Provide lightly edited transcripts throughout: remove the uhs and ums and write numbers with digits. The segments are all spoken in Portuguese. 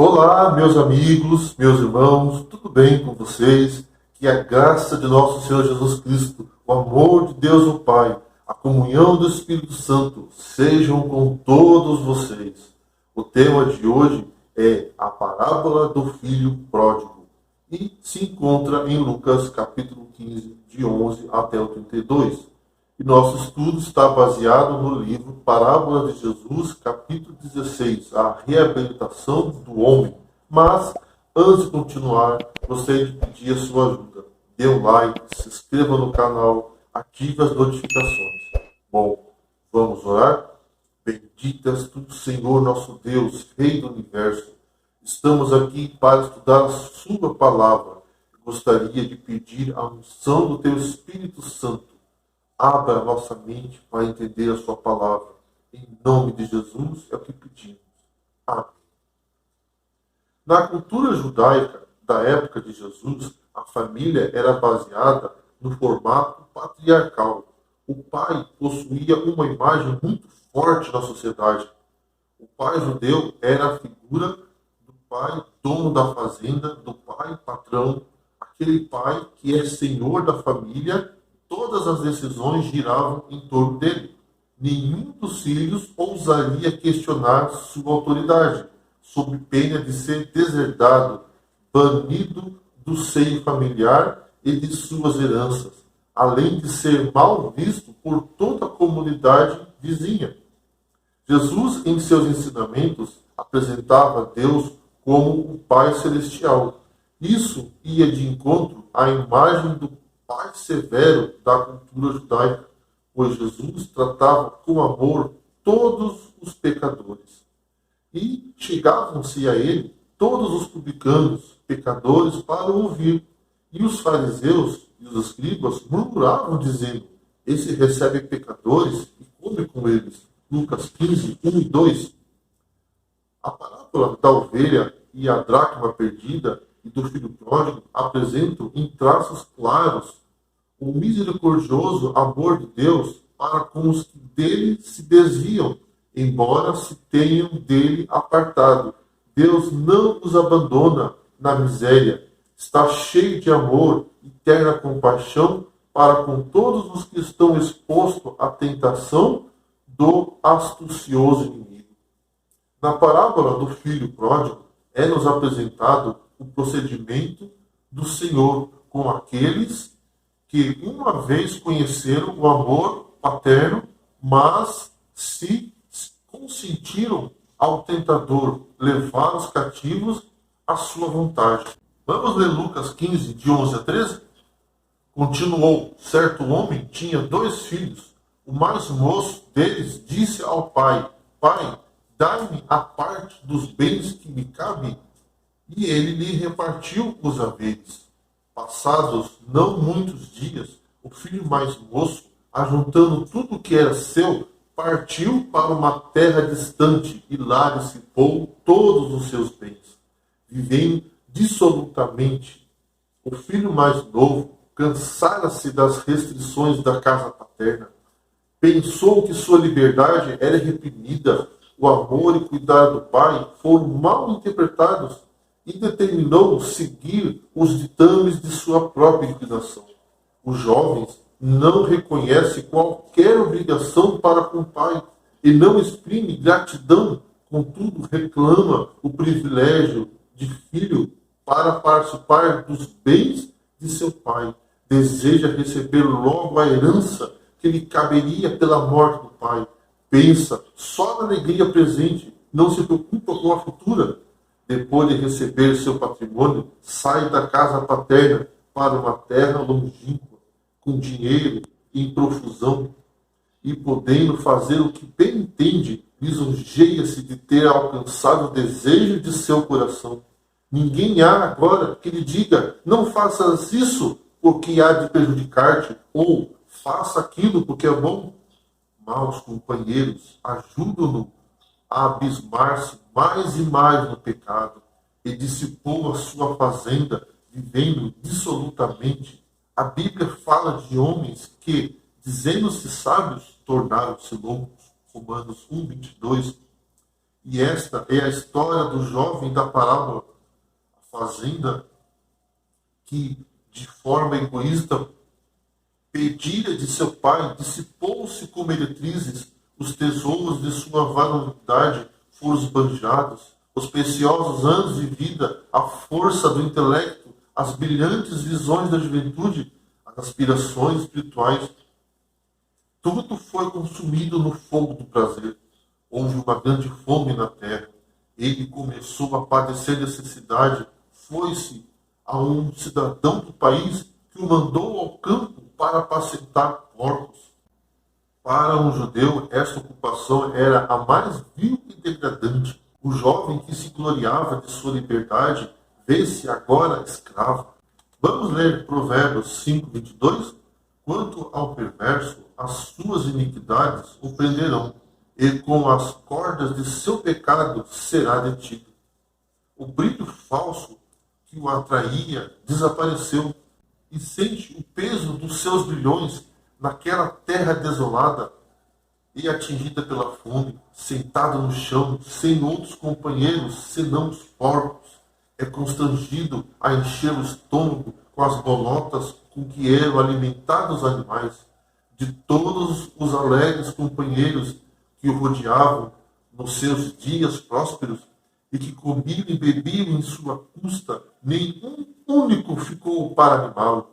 Olá, meus amigos, meus irmãos, tudo bem com vocês? Que a graça de nosso Senhor Jesus Cristo, o amor de Deus o Pai, a comunhão do Espírito Santo sejam com todos vocês. O tema de hoje é a parábola do filho pródigo e se encontra em Lucas capítulo 15, de 11 até o 32. E nosso estudo está baseado no livro Parábola de Jesus, capítulo 16, a reabilitação do homem. Mas, antes de continuar, gostaria de pedir a sua ajuda. Dê um like, se inscreva no canal, ative as notificações. Bom, vamos orar? Bendito és tu, Senhor nosso Deus, Rei do Universo. Estamos aqui para estudar a sua palavra. Gostaria de pedir a unção do teu Espírito Santo. Abra a nossa mente para entender a sua palavra. Em nome de Jesus é o que pedimos. Amém. Na cultura judaica da época de Jesus, a família era baseada no formato patriarcal. O pai possuía uma imagem muito forte na sociedade. O pai judeu era a figura do pai dono da fazenda, do pai patrão, aquele pai que é senhor da família. Todas as decisões giravam em torno dele. Nenhum dos filhos ousaria questionar sua autoridade, sob pena de ser deserdado, banido do seio familiar e de suas heranças, além de ser mal visto por toda a comunidade vizinha. Jesus, em seus ensinamentos, apresentava Deus como o Pai Celestial. Isso ia de encontro à imagem do Pai severo da cultura judaica, pois Jesus tratava com amor todos os pecadores. E chegavam-se a ele todos os publicanos, pecadores, para ouvir. E os fariseus e os escribas murmuravam, dizendo: esse recebe pecadores e come com eles. Lucas 15, 1 e 2. A parábola da ovelha e a dracma perdida e do filho pródigo apresentam em traços claros o misericordioso amor de Deus para com os que dele se desviam, embora se tenham dele apartado. Deus não os abandona na miséria. Está cheio de amor e terna compaixão para com todos os que estão expostos à tentação do astucioso inimigo. Na parábola do filho pródigo, é-nos apresentado o procedimento do Senhor com aqueles que uma vez conheceram o amor paterno, mas se consentiram ao tentador levar os cativos à sua vontade. Vamos ler Lucas 15, de 11 a 13? Continuou: certo homem tinha 2 filhos. O mais moço deles disse ao pai: Pai, dai-me a parte dos bens que me cabe. E ele lhe repartiu os haveres. Passados não muitos dias, o filho mais moço, ajuntando tudo o que era seu, partiu para uma terra distante e lá dissipou todos os seus bens, vivendo dissolutamente. O filho mais novo cansara-se das restrições da casa paterna. Pensou que sua liberdade era reprimida, o amor e cuidado do pai foram mal interpretados e determinou seguir os ditames de sua própria inclinação. Os jovens não reconhecem qualquer obrigação para com o pai e não exprime gratidão, contudo reclama o privilégio de filho para participar dos bens de seu pai. Deseja receber logo a herança que lhe caberia pela morte do pai. Pensa só na alegria presente, não se preocupa com a futura. Depois de receber seu patrimônio, sai da casa paterna para uma terra longínqua, com dinheiro em profusão, e podendo fazer o que bem entende, lisonjeia-se de ter alcançado o desejo de seu coração. Ninguém há agora que lhe diga: não faças isso porque há de prejudicar-te, ou faça aquilo porque é bom. Maus companheiros ajudam-no a abismar-se mais e mais no pecado, e dissipou a sua fazenda, vivendo dissolutamente. A Bíblia fala de homens que, dizendo-se sábios, tornaram-se loucos. Romanos 1, 22. E esta é a história do jovem da parábola, a fazenda, que de forma egoísta pedira de seu pai, dissipou-se como meretrizes, os tesouros de sua vaidade foram esbanjados, os preciosos anos de vida, a força do intelecto, as brilhantes visões da juventude, as aspirações espirituais, tudo foi consumido no fogo do prazer. Houve uma grande fome na terra. Ele começou a padecer necessidade. Foi-se a um cidadão do país que o mandou ao campo para apacentar porcos. Para um judeu, esta ocupação era a mais vil e degradante. O jovem que se gloriava de sua liberdade vê-se agora escravo. Vamos ler Provérbios 5:22? Quanto ao perverso, as suas iniquidades o prenderão, e com as cordas de seu pecado será detido. O brilho falso que o atraía desapareceu, e sente o peso dos seus brilhões naquela terra desolada e atingida pela fome, sentado no chão, sem outros companheiros senão os porcos. É constrangido a encher o estômago com as bolotas com que eram alimentados os animais. De todos os alegres companheiros que o rodeavam nos seus dias prósperos e que comiam e bebiam em sua custa, nenhum único ficou para animá-lo.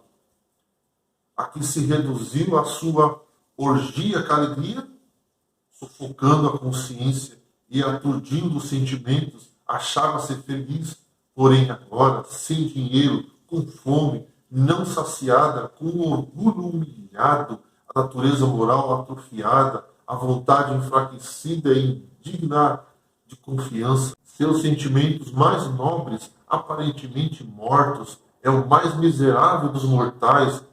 Aqui se reduziu a sua orgia com a alegria, sufocando a consciência e aturdindo os sentimentos, achava-se feliz, porém agora, sem dinheiro, com fome, não saciada, com o orgulho humilhado, a natureza moral atrofiada, a vontade enfraquecida e indigna de confiança. Seus sentimentos mais nobres, aparentemente mortos, é o mais miserável dos mortais.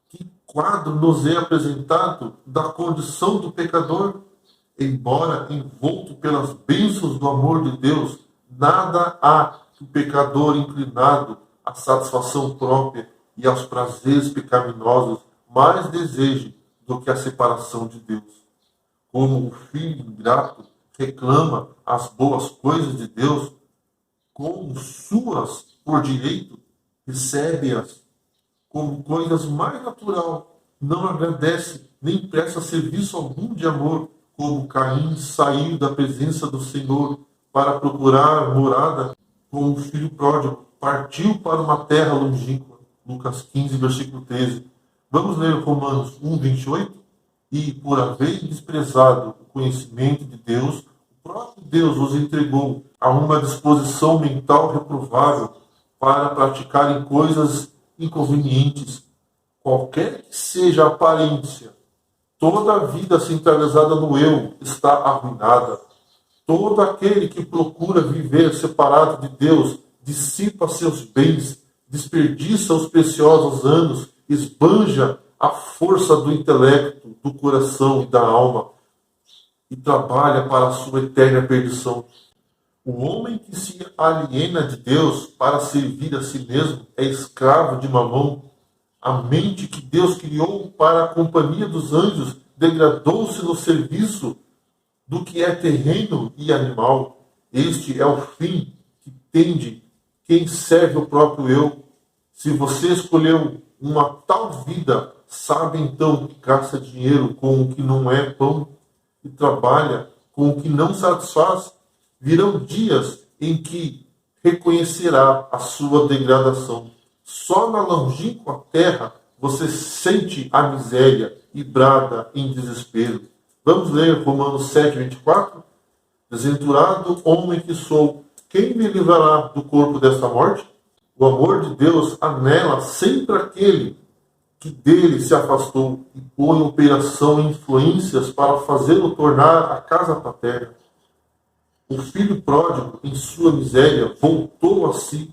Que quadro nos é apresentado da condição do pecador? Embora envolto pelas bênçãos do amor de Deus, nada há que o pecador inclinado à satisfação própria e aos prazeres pecaminosos mais deseje do que a separação de Deus. Como o filho ingrato reclama as boas coisas de Deus, como suas por direito, recebe-as como coisas mais natural, não agradece nem presta serviço algum de amor, como Caim saiu da presença do Senhor para procurar morada, como o filho pródigo partiu para uma terra longínqua. Lucas 15, versículo 13. Vamos ler Romanos 1:28. E por haver desprezado o conhecimento de Deus, o próprio Deus os entregou a uma disposição mental reprovável para praticarem coisas inconvenientes. Qualquer que seja a aparência, toda a vida centralizada no eu está arruinada. Todo aquele que procura viver separado de Deus dissipa seus bens, desperdiça os preciosos anos, esbanja a força do intelecto, do coração e da alma e trabalha para a sua eterna perdição. O homem que se aliena de Deus para servir a si mesmo é escravo de Mamão. A mente que Deus criou para a companhia dos anjos degradou-se no serviço do que é terreno e animal. Este é o fim que tende quem serve o próprio eu. Se você escolheu uma tal vida, sabe então que gasta dinheiro com o que não é pão e trabalha com o que não satisfaz. Virão dias em que reconhecerá a sua degradação. Só na longínqua terra você sente a miséria e brada em desespero. Vamos ler Romanos 7:24. Desventurado homem que sou, quem me livrará do corpo desta morte? O amor de Deus anela sempre aquele que dele se afastou e põe em operação influências para fazê-lo tornar a casa paterna. O filho pródigo, em sua miséria, voltou a si.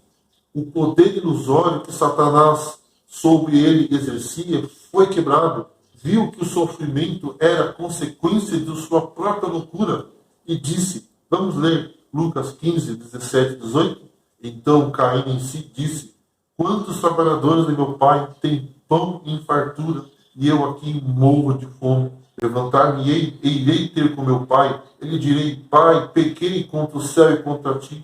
O poder ilusório que Satanás sobre ele exercia foi quebrado. Viu que o sofrimento era consequência de sua própria loucura e disse, vamos ler Lucas 15, 17, 18? Então Caim em si disse, quantos trabalhadores de meu pai têm pão em fartura e eu aqui morro de fome? Levantar-me-ei e irei ter com meu pai. Ele direi: Pai, pequei contra o céu e contra ti.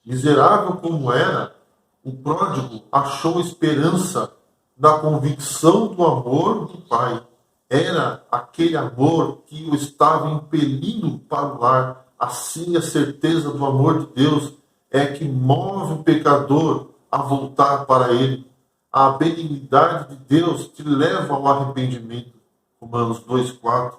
Miserável como era, o pródigo achou esperança na convicção do amor do pai. Era aquele amor que o estava impelindo para o lar. Assim, a certeza do amor de Deus é que move o pecador a voltar para ele. A benignidade de Deus te leva ao arrependimento. Romanos 2,4.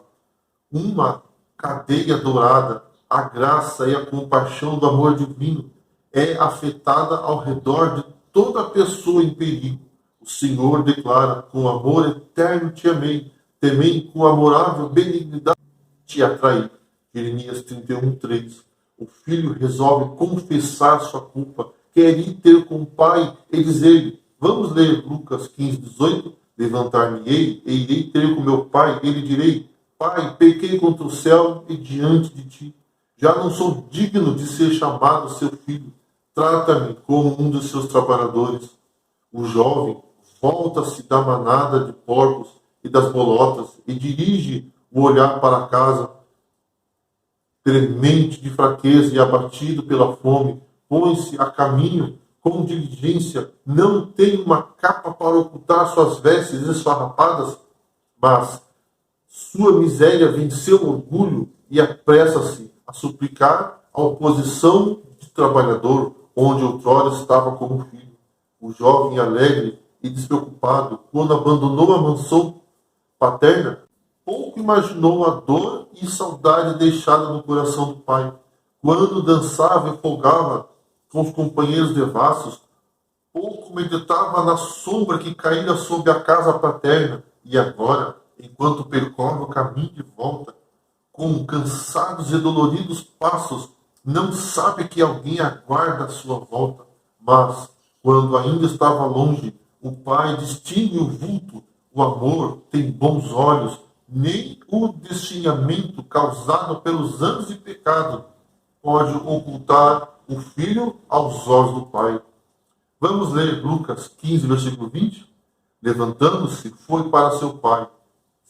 Uma cadeia dourada, a graça e a compaixão do amor divino é afetada ao redor de toda pessoa em perigo. O Senhor declara: com amor eterno te amei, também com amorável benignidade te atraí. Jeremias 31:3. O filho resolve confessar sua culpa, quer ir ter com o pai e dizer-lhe. Vamos ler Lucas 15:18. Levantar-me-ei e irei ter com meu pai, e lhe direi: Pai, pequei contra o céu e diante de ti. Já não sou digno de ser chamado seu filho. Trata-me como um dos seus trabalhadores. O jovem volta-se da manada de porcos e das bolotas e dirige o olhar para casa, tremente de fraqueza e abatido pela fome, põe-se a caminho com diligência, não tem uma capa para ocultar suas vestes esfarrapadas, mas sua miséria venceu o orgulho e apressa-se a suplicar a oposição de trabalhador, onde outrora estava como filho. O jovem alegre e despreocupado, quando abandonou a mansão paterna, pouco imaginou a dor e saudade deixada no coração do pai. Quando dançava e folgava com os companheiros devassos, pouco meditava na sombra que caíra sobre a casa paterna. E agora, enquanto percorre o caminho de volta, com cansados e doloridos passos, não sabe que alguém aguarda a sua volta. Mas, quando ainda estava longe, o pai distingue o vulto. O amor tem bons olhos, nem o destinhamento causado pelos anos de pecado pode ocultar o filho aos olhos do pai. Vamos ler Lucas 15, versículo 20? Levantando-se, foi para seu pai.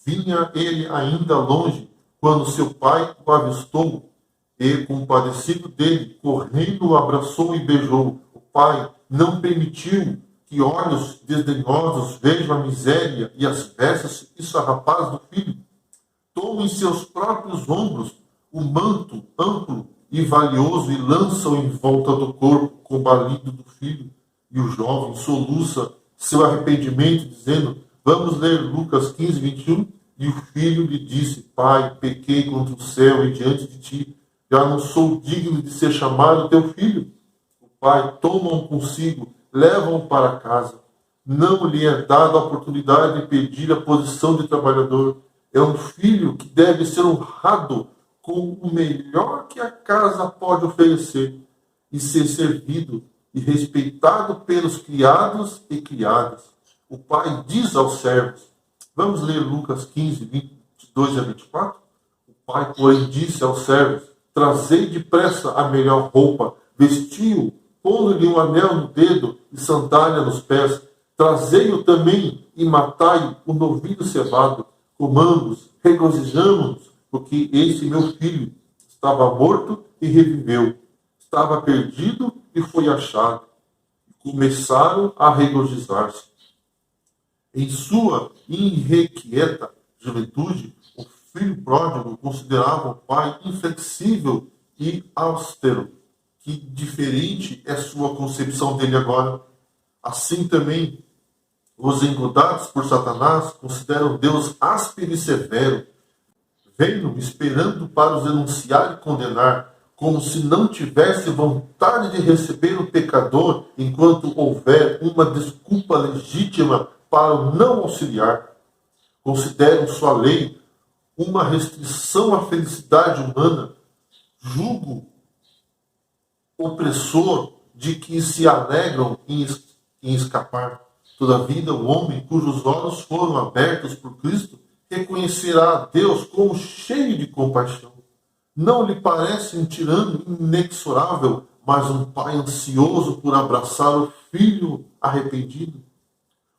Vinha ele ainda longe, quando seu pai o avistou, e, compadecido dele, correndo, o abraçou e beijou. O pai não permitiu que olhos desdenhosos vejam a miséria e as vestes esfarrapadas do filho. Toma em seus próprios ombros o manto amplo e valioso e lança-o em volta do corpo combalido do filho. E o jovem soluça seu arrependimento, dizendo: vamos ler Lucas 15, 21. E o filho lhe disse: Pai, pequei contra o céu e diante de ti, já não sou digno de ser chamado teu filho. O pai toma-o consigo, leva-o para casa. Não lhe é dada a oportunidade de pedir a posição de trabalhador. É um filho que deve ser honrado com o melhor que a casa pode oferecer e ser servido e respeitado pelos criados e criadas. O pai diz aos servos, vamos ler Lucas 15, 22 a 24? O pai, porém, disse aos servos: trazei depressa a melhor roupa, vestiu, pondo-lhe um anel no dedo e sandália nos pés. Trazei-o também e matai o novilho cevado. Comamos, regozijamo-nos, porque esse meu filho estava morto e reviveu, estava perdido e foi achado. E começaram a regozijar-se. Em sua irrequieta juventude, o filho pródigo considerava o pai inflexível e austero. Que diferente é sua concepção dele agora. Assim também, os engodados por Satanás consideram Deus áspero e severo, vendo, esperando para os denunciar e condenar, como se não tivesse vontade de receber o pecador enquanto houver uma desculpa legítima para o não auxiliar. Consideram sua lei uma restrição à felicidade humana, julgo opressor de que se alegram em escapar. Todavia, o homem cujos olhos foram abertos por Cristo reconhecerá a Deus como cheio de compaixão. Não lhe parece um tirano inexorável, mas um pai ansioso por abraçar o filho arrependido?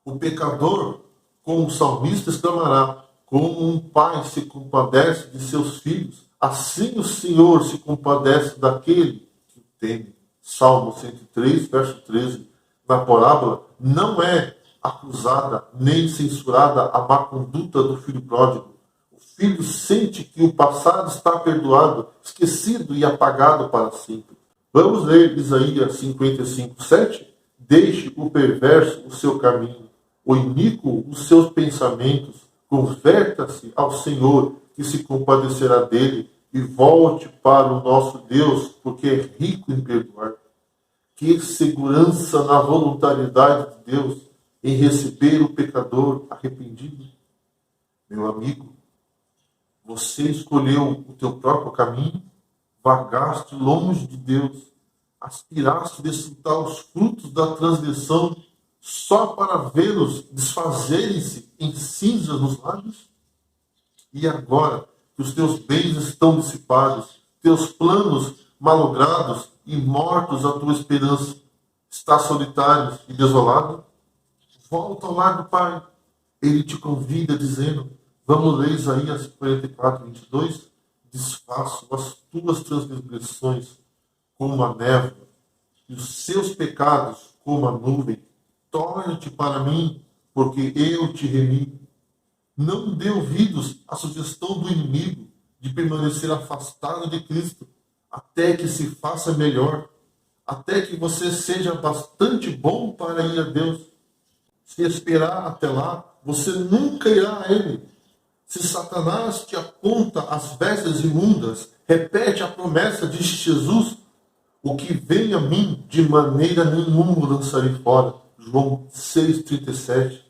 O pecador, como o salmista, exclamará: Como um pai se compadece de seus filhos, assim o Senhor se compadece daquele que o teme. Salmo 103, verso 13. Na parábola, não é acusada nem censurada a má conduta do filho pródigo. O filho sente que o passado está perdoado, esquecido e apagado para sempre. Vamos ler Isaías 55, 7. Deixe o perverso o seu caminho, o iníquo os seus pensamentos. Converta-se ao Senhor, que se compadecerá dele, e volte para o nosso Deus, porque é rico em perdoar. Que segurança na voluntariedade de Deus em receber o pecador arrependido. Meu amigo, você escolheu o teu próprio caminho, vagaste longe de Deus, aspiraste desfrutar os frutos da transgressão só para vê-los desfazerem-se em cinzas nos lábios? E agora que os teus bens estão dissipados, teus planos malogrados e mortos a tua esperança, está solitário e desolado? Volta ao lar do Pai. Ele te convida dizendo, vamos ler Isaías 44, 22, desfaço as tuas transgressões como a névoa e os seus pecados como a nuvem. Torna-te para mim, porque eu te remi. Não dê ouvidos à sugestão do inimigo de permanecer afastado de Cristo, até que se faça melhor, até que você seja bastante bom para ir a Deus. Se esperar até lá, você nunca irá a Ele. Se Satanás te aponta as vestes imundas, repete a promessa de Jesus, o que vem a mim, de maneira nenhuma lançarei fora. João 6,37.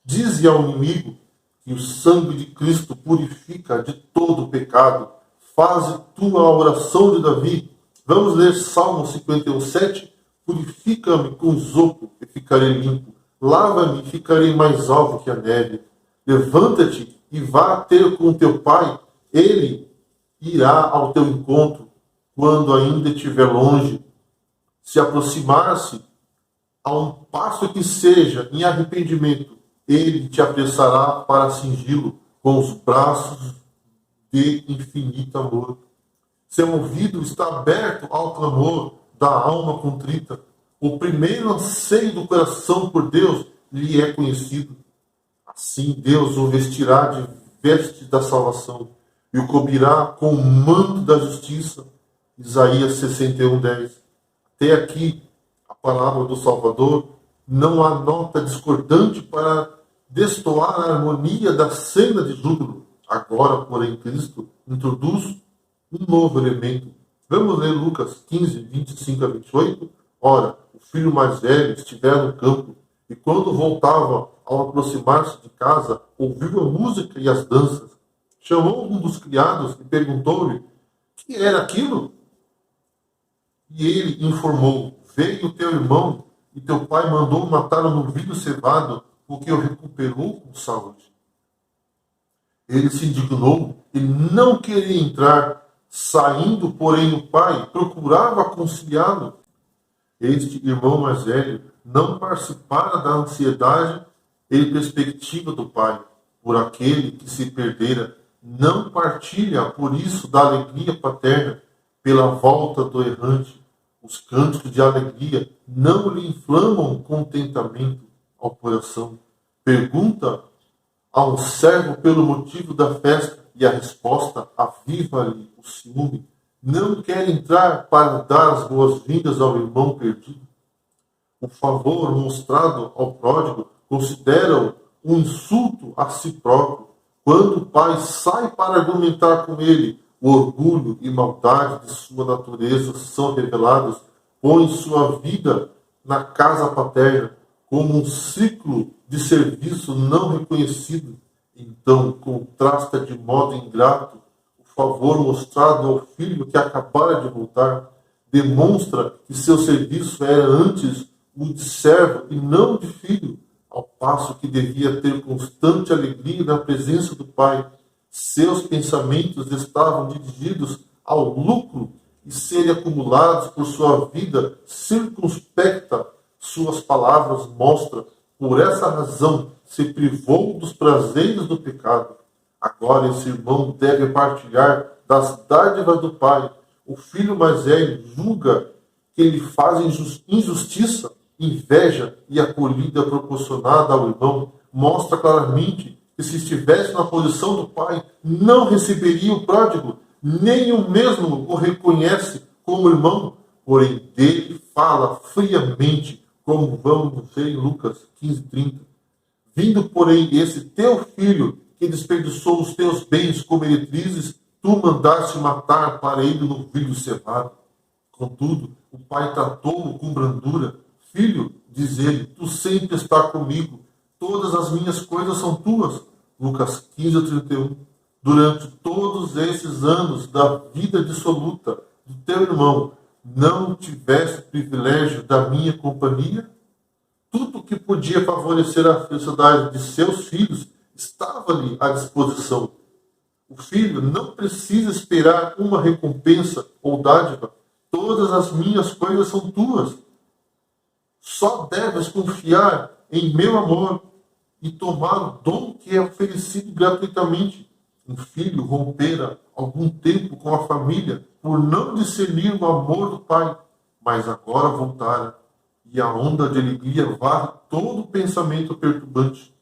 Dize ao inimigo que o sangue de Cristo purifica de todo o pecado. Faze tua oração de Davi. Vamos ler Salmo 51,7. Purifica-me com isopo e ficarei limpo. Lava-me e ficarei mais alvo que a neve. Levanta-te e vá ter com teu pai. Ele irá ao teu encontro quando ainda estiver longe. Se aproximar-se a um passo que seja em arrependimento, ele te apressará para cingi-lo com os braços de infinito amor. Seu ouvido está aberto ao clamor da alma contrita. O primeiro anseio do coração por Deus lhe é conhecido. Assim Deus o vestirá de veste da salvação e o cobrirá com o manto da justiça. Isaías 61:10. Até aqui a palavra do Salvador. Não há nota discordante para destoar a harmonia da cena de júbilo. Agora, porém, Cristo introduz um novo elemento. Vamos ler Lucas 15, 25-28. Ora, o filho mais velho estivera no campo, e quando voltava, ao aproximar-se de casa, ouviu a música e as danças. Chamou um dos criados e perguntou-lhe, que era aquilo? E ele informou, veio teu irmão, e teu pai mandou matar o novilho cevado, porque o recuperou com saúde. Ele se indignou e não queria entrar. Saindo, porém, o pai procurava conciliá-lo. Este irmão mais velho não participara da ansiedade e perspectiva do pai por aquele que se perdera, não partilha, por isso, da alegria paterna pela volta do errante. Os cânticos de alegria não lhe inflamam contentamento ao coração. Pergunta a um servo pelo motivo da festa e a resposta aviva-lhe o ciúme. Não quer entrar para dar as boas-vindas ao irmão perdido. O favor mostrado ao pródigo considera-o um insulto a si próprio. Quando o pai sai para argumentar com ele, o orgulho e maldade de sua natureza são revelados, põe sua vida na casa paterna como um ciclo de serviço não reconhecido. Então contrasta de modo ingrato o favor mostrado ao filho que acabara de voltar, demonstra que seu serviço era antes o de servo e não de filho, ao passo que devia ter constante alegria na presença do pai. Seus pensamentos estavam dirigidos ao lucro e serem acumulados por sua vida circunspecta. Suas palavras mostram, por essa razão, se privou dos prazeres do pecado. Agora esse irmão deve partilhar das dádivas do pai. O filho mais velho julga que ele faz injustiça, inveja e acolhida proporcionada ao irmão. Mostra claramente que se estivesse na posição do pai, não receberia o pródigo, nem o mesmo o reconhece como irmão, porém dele fala friamente, como vamos ver em Lucas 15:30. Vindo, porém, esse teu filho, que desperdiçou os teus bens como meretrizes, tu mandaste matar para ele no novilho cevado. Contudo, o pai tratou-o com brandura. Filho, diz ele, tu sempre está comigo, todas as minhas coisas são tuas. Lucas 15:31. Durante todos esses anos da vida dissoluta do teu irmão, não tiveste privilégio da minha companhia? Tudo que podia favorecer a felicidade de seus filhos estava-lhe à disposição. O filho não precisa esperar uma recompensa ou dádiva. Todas as minhas coisas são tuas. Só deves confiar em meu amor e tomar o dom que é oferecido gratuitamente. Um filho rompera algum tempo com a família por não discernir o amor do pai, mas agora voltara, e a onda de alegria varre todo o pensamento perturbante.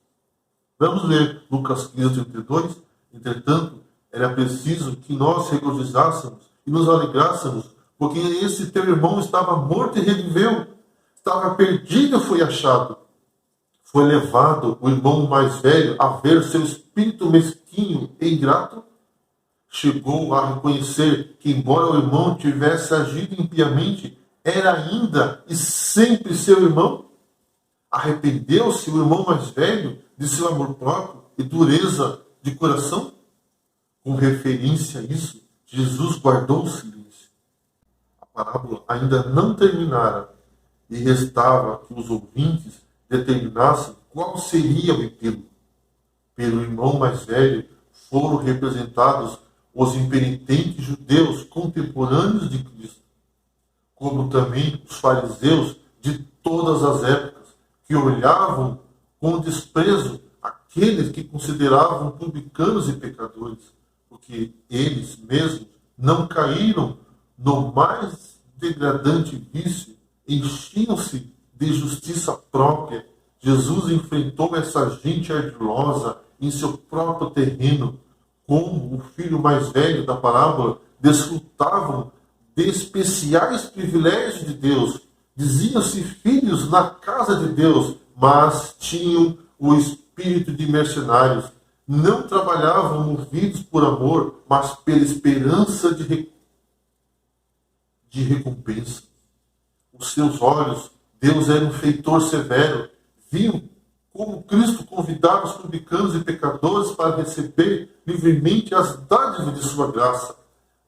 Vamos ler Lucas 15:32. Entretanto, era preciso que nós regozijássemos e nos alegrássemos, porque esse teu irmão estava morto e reviveu, estava perdido e foi achado. Foi levado o irmão mais velho a ver seu espírito mesquinho e ingrato? Chegou a reconhecer que, embora o irmão tivesse agido impiamente, era ainda e sempre seu irmão? Arrependeu-se o irmão mais velho de seu amor próprio e dureza de coração? Com referência a isso, Jesus guardou o silêncio. A parábola ainda não terminara e restava que os ouvintes determinassem qual seria o epílogo. Pelo irmão mais velho foram representados os impenitentes judeus contemporâneos de Cristo, como também os fariseus de todas as épocas, que olhavam com desprezo aqueles que consideravam publicanos e pecadores, porque eles mesmos não caíram no mais degradante vício, enchiam-se de justiça própria. Jesus enfrentou essa gente ardilosa em seu próprio terreno, como o filho mais velho da parábola desfrutavam de especiais privilégios de Deus. Diziam-se filhos na casa de Deus, mas tinham o espírito de mercenários. Não trabalhavam movidos por amor, mas pela esperança de recompensa. Os seus olhos, Deus era um feitor severo. Viam como Cristo convidava os publicanos e pecadores para receber livremente as dádivas de sua graça.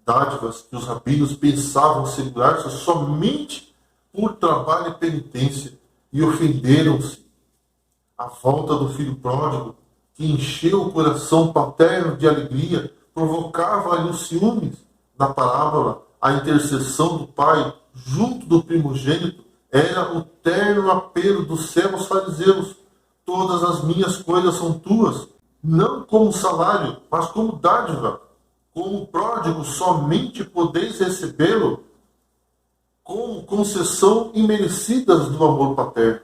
Dádivas que os rabinos pensavam segurar-se somente por trabalho e penitência, e ofenderam-se. A volta do filho pródigo, que encheu o coração paterno de alegria, provocava-lhe os ciúmes. Na parábola, a intercessão do pai junto do primogênito era o terno apelo do céu aos fariseus. Todas as minhas coisas são tuas, não como salário, mas como dádiva. Como pródigo, somente podeis recebê-lo com concessão imerecidas do amor paterno.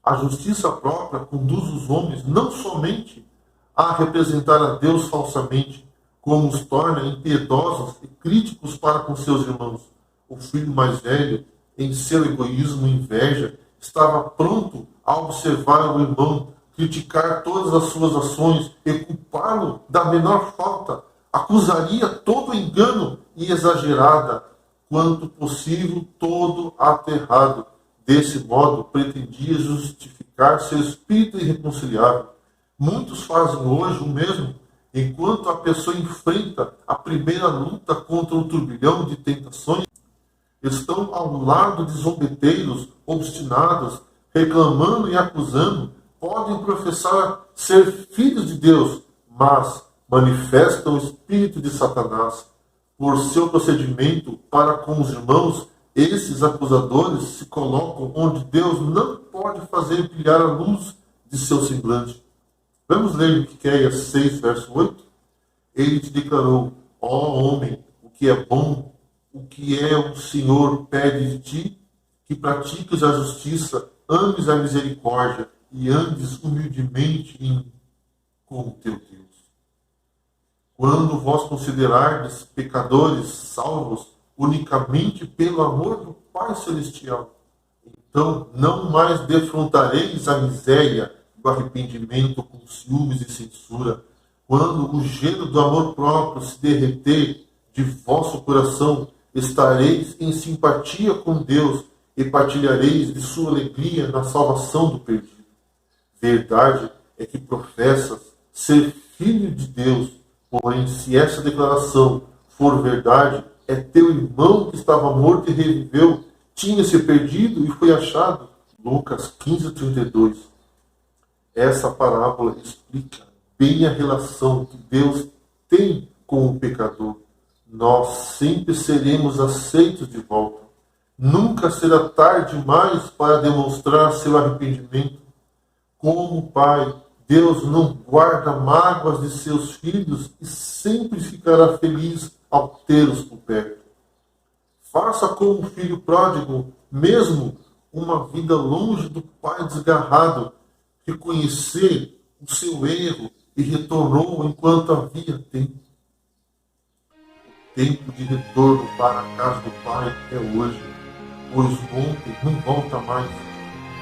A justiça própria conduz os homens não somente a representar a Deus falsamente, como os torna impiedosos e críticos para com seus irmãos. O filho mais velho, em seu egoísmo e inveja, estava pronto a observar o irmão, criticar todas as suas ações e culpá-lo da menor falta. Acusaria todo engano e exagerada, quanto possível todo aterrado. Desse modo, pretendia justificar seu espírito irreconciliável. Muitos fazem hoje o mesmo, enquanto a pessoa enfrenta a primeira luta contra um turbilhão de tentações. Estão ao lado de zombeteiros obstinados, reclamando e acusando. Podem professar ser filhos de Deus, mas manifestam o espírito de Satanás. Por seu procedimento para com os irmãos, esses acusadores se colocam onde Deus não pode fazer brilhar a luz de seu semblante. Vamos ler Miqueias 6, verso 8? Ele te declarou: ó homem, o que é bom, o que é o Senhor pede de ti, que pratiques a justiça, ames a misericórdia e andes humildemente com o teu Deus. Quando vós considerardes pecadores salvos unicamente pelo amor do Pai Celestial, então não mais defrontareis a miséria do arrependimento com ciúmes e censura. Quando o gelo do amor próprio se derreter de vosso coração, estareis em simpatia com Deus e partilhareis de sua alegria na salvação do perdido. Verdade é que professas ser filho de Deus, porém, se essa declaração for verdade, é teu irmão que estava morto e reviveu, tinha se perdido e foi achado. Lucas 15:32. Essa parábola explica bem a relação que Deus tem com o pecador. Nós sempre seremos aceitos de volta. Nunca será tarde demais para demonstrar seu arrependimento. Como Pai, Deus não guarda mágoas de seus filhos e sempre ficará feliz ao tê-los por perto. Faça como o filho pródigo, mesmo uma vida longe do pai desgarrado, reconhecer o seu erro e retornou enquanto havia tempo. O tempo de retorno para a casa do Pai é hoje, pois ontem não volta mais.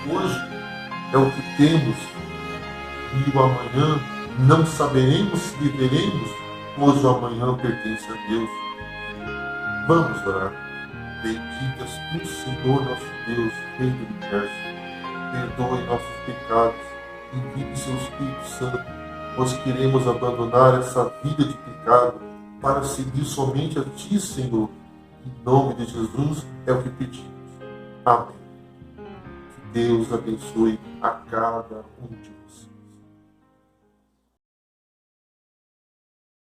Hoje é o que temos e o amanhã não saberemos se viveremos, pois o amanhã pertence a Deus. Vamos orar. Benditas tu, Senhor nosso Deus, Rei do Universo. Perdoe nossos pecados, envie seu Espírito Santo, pois queremos abandonar essa vida de pecado para seguir somente a Ti, Senhor. Em nome de Jesus é o que pedimos. Amém. Que Deus abençoe a cada um de vocês.